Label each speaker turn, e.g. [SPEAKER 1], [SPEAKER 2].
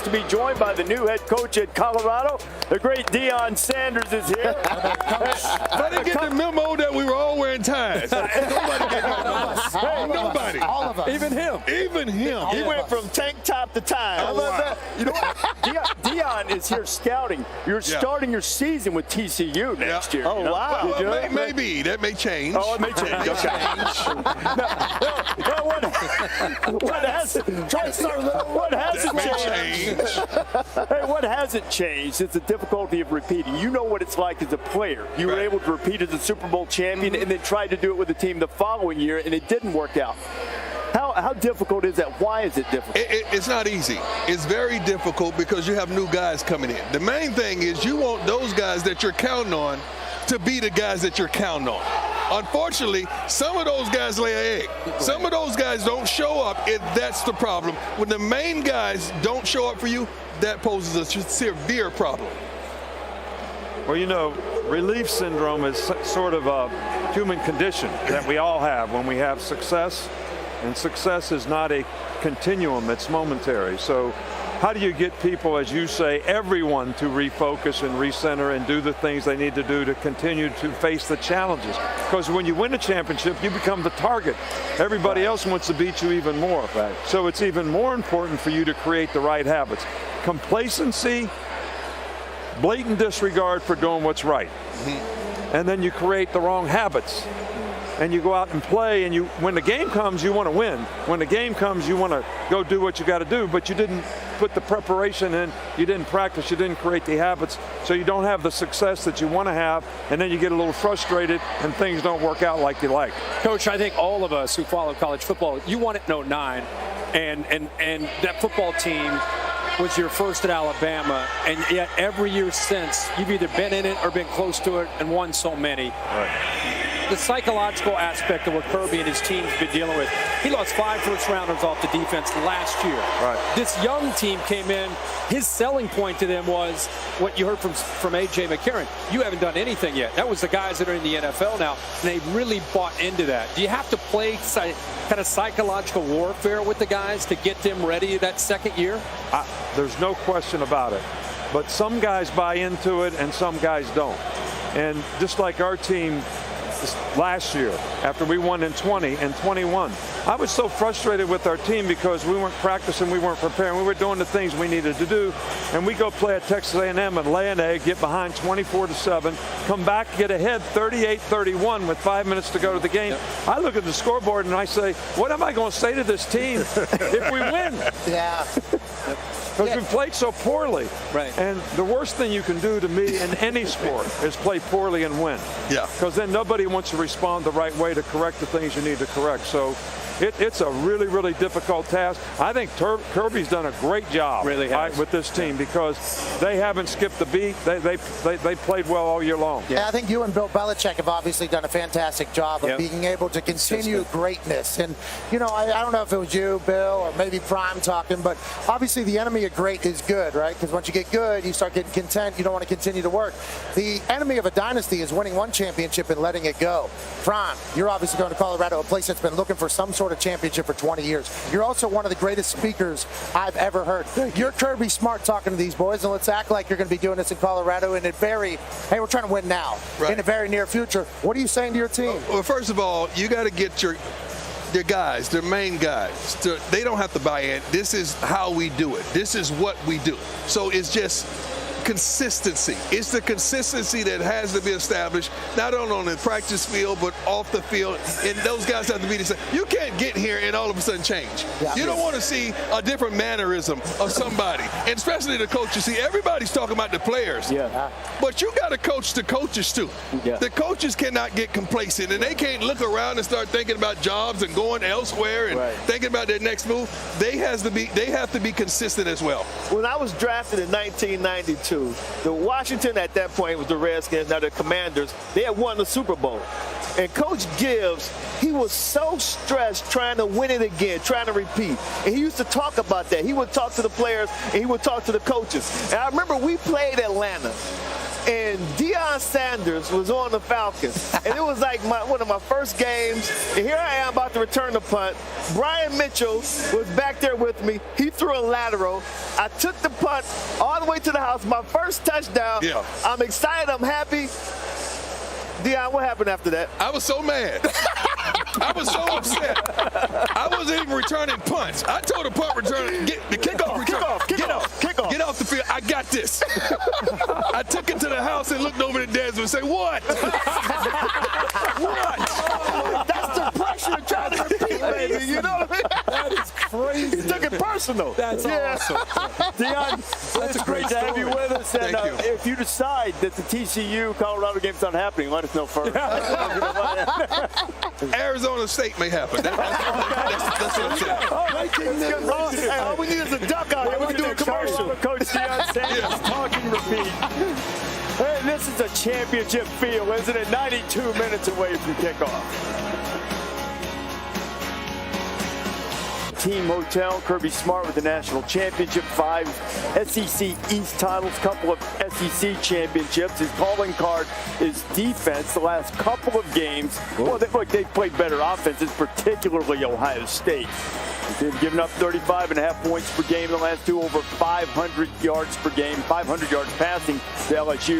[SPEAKER 1] pleased to be joined by the new head coach at Colorado. The great Deion Sanders is here.
[SPEAKER 2] I didn't get the memo that we were all wearing ties. Nobody get that. Nobody.
[SPEAKER 3] All of us.
[SPEAKER 1] Even him.
[SPEAKER 2] Even him.
[SPEAKER 3] He
[SPEAKER 2] Yeah.
[SPEAKER 3] went from tank top to tie.
[SPEAKER 1] How about that? You know what? Deion is here scouting. You're starting your season with TCU next year.
[SPEAKER 3] Oh,
[SPEAKER 1] you know?
[SPEAKER 3] wow.
[SPEAKER 2] Well, maybe. That may change.
[SPEAKER 1] Oh, it may change. Okay. What hasn't changed? Hey, what hasn't changed is the difficulty of repeating. You know what it's like as a player. You were able to repeat as a Super Bowl champion and then tried to do it with the team the following year, and it didn't work out. How difficult is that? Why is it difficult?
[SPEAKER 2] It's not easy. It's very difficult because you have new guys coming in. The main thing is you want those guys that you're counting on to be the guys that you're counting on. Unfortunately, some of those guys lay an egg. Some of those guys don't show up, and that's the problem. When the main guys don't show up for you, that poses a severe problem.
[SPEAKER 4] Well, you know, relief syndrome is sort of a human condition that we all have when we have success. And success is not a continuum, it's momentary. So how do you get people, as you say, everyone to refocus and recenter and do the things they need to do to continue to face the challenges? Because when you win a championship, you become the target. Everybody else wants to beat you even more.
[SPEAKER 1] Right.
[SPEAKER 4] So it's even more important for you to create the right habits. Complacency, blatant disregard for doing what's right. And then you create the wrong habits. And you go out and play, and when the game comes, you want to win. When the game comes, you want to go do what you got to do, but you didn't put the preparation in, you didn't practice, you didn't create the habits, so you don't have the success that you want to have, and then you get a little frustrated, and things don't work out like you like.
[SPEAKER 5] Coach, I think all of us who follow college football, you won it in 09, and that football team was your first at Alabama, and yet every year since, you've either been in it or been close to it and won so many.
[SPEAKER 4] Right.
[SPEAKER 5] The psychological aspect of what Kirby and his team's been dealing with. He lost 5 first-rounders off the defense last year.
[SPEAKER 4] Right.
[SPEAKER 5] This young team came in. His selling point to them was what you heard from A.J. McCarron. You haven't done anything yet. That was the guys that are in the NFL now, and they really bought into that. Do you have to play kind of psychological warfare with the guys to get them ready that second year?
[SPEAKER 4] There's no question about it. But some guys buy into it, and some guys don't. And just like our team last year, after we won in 20 and 21, I was so frustrated with our team because we weren't practicing, we weren't preparing, we were doing the things we needed to do, and we go play at Texas A&M and lay an egg, get behind 24-7, come back, get ahead 38-31 with 5 minutes to go to the game. I look at the scoreboard and I say, what am I going to say to this team if we win?
[SPEAKER 3] Yeah.
[SPEAKER 4] Because we played so poorly.
[SPEAKER 5] Right.
[SPEAKER 4] And the worst thing you can do to me in any sport is play poorly and win.
[SPEAKER 2] Yeah.
[SPEAKER 4] Because then nobody wants to respond the right way to correct the things you need to correct. So it's a really, really difficult task. I think Kirby's done a great job with this team because they haven't skipped a beat. They played well all year long.
[SPEAKER 3] Yeah, I think you and Bill Belichick have obviously done a fantastic job of being able to continue greatness. And, you know, I don't know if it was you, Bill, or maybe Prime talking, but obviously the enemy of great is good, right? Because once you get good, you start getting content. You don't want to continue to work. The enemy of a dynasty is winning one championship and letting it go. Prime, you're obviously going to Colorado, a place that's been looking for some sort of championship for 20 years. You're also one of the greatest speakers I've ever heard. You're Kirby Smart talking to these boys, and let's act like you're going to be doing this in Colorado in a hey, we're trying to win now, in the very near future. What are you saying to your team?
[SPEAKER 2] Well, first of all, you got to get their guys, their main guys. They don't have to buy in. This is how we do it. This is what we do. So it's just consistency. It's the consistency that has to be established, not only on the practice field, but off the field. And those guys have to be the same. You can't get here and all of a sudden change. Yeah. You don't want to see a different mannerism of somebody, and especially the coaches. See, everybody's talking about the players.
[SPEAKER 1] Yeah.
[SPEAKER 2] But you got to coach the coaches, too. Yeah. The coaches cannot get complacent, and they can't look around and start thinking about jobs and going elsewhere and thinking about their next move. They have to be consistent as well.
[SPEAKER 3] When I was drafted in 1992, the Washington at that point was the Redskins, now the Commanders. They had won the Super Bowl. And Coach Gibbs, he was so stressed trying to win it again, trying to repeat. And he used to talk about that. He would talk to the players and he would talk to the coaches. And I remember we played Atlanta.
[SPEAKER 6] and Deion Sanders was on the Falcons. And it was like one of my first games. And here I am about to return the punt. Brian Mitchell was back there with me. He threw a lateral. I took the punt all the way to the house. My first touchdown.
[SPEAKER 2] Yeah.
[SPEAKER 6] I'm excited. I'm happy. Deion, what happened after that?
[SPEAKER 2] I was so mad. I was so upset. I wasn't even returning punts. I told the punt returner, get the kickoff return.
[SPEAKER 6] Kick off.
[SPEAKER 2] Get off the field. I got this. I took it to the house and looked over at Desmond and said, what? What?
[SPEAKER 6] That's the pressure of trying to repeat, baby. You know what I mean?
[SPEAKER 5] That is crazy.
[SPEAKER 6] He took it personal.
[SPEAKER 5] That's awesome.
[SPEAKER 1] Deion, it's great to have you with us. And
[SPEAKER 2] Thank you.
[SPEAKER 1] if you decide that the TCU Colorado game's not happening, let us know first.
[SPEAKER 2] Arizona State may happen. That's what I'm saying.
[SPEAKER 6] Hey, all we need is a duck out here. We can do a commercial.
[SPEAKER 1] Coach Deion Sanders talking repeat. Hey, this is a championship feel, isn't it? 92 minutes away from kickoff. Team Hotel, Kirby Smart with the national championship, 5 SEC East titles, couple of SEC championships. His calling card is defense. The last couple of games, well, they've played better offenses, particularly Ohio State. They've given up 35.5 points per game in the last two, over 500 yards per game, 500 yards passing to LSU.